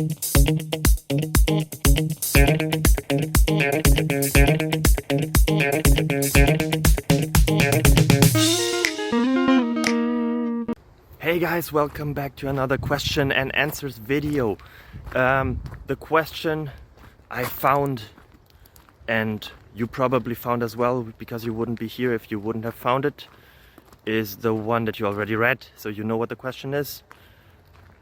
Hey guys, welcome back to another question and answers video. The question I found, and you probably found as well because you wouldn't be here if you wouldn't have found it, is the one that you already read, so you know what the question is.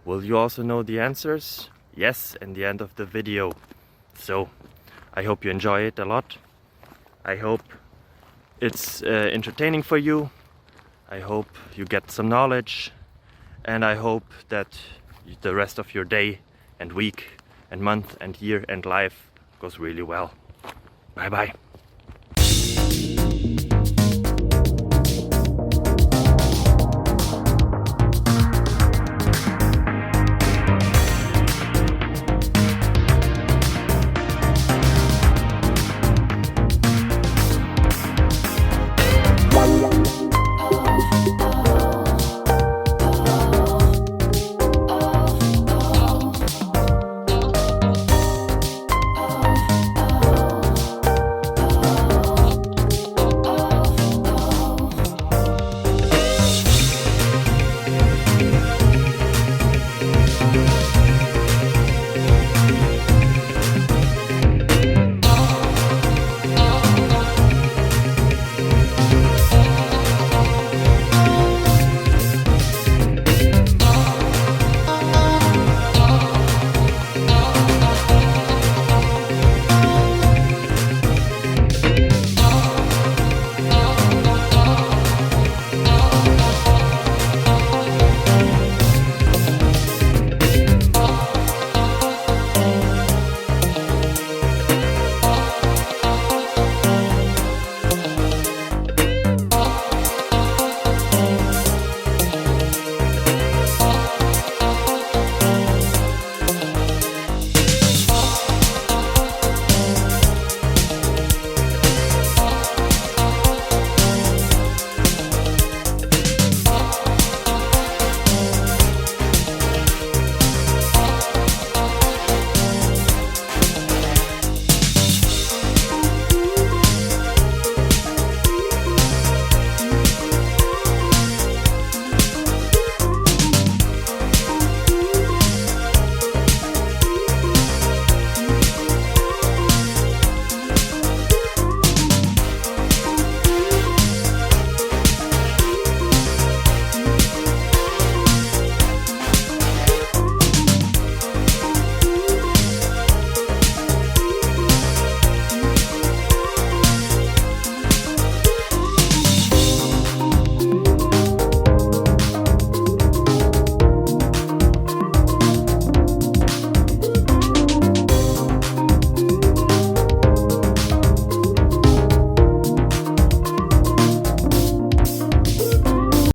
Will you also know the answers? Yes, in the end of the video. So I hope you enjoy it a lot. I hope it's entertaining for you. I hope you get some knowledge. And I hope that the rest of your day and week and month and year and life goes really well. Bye bye.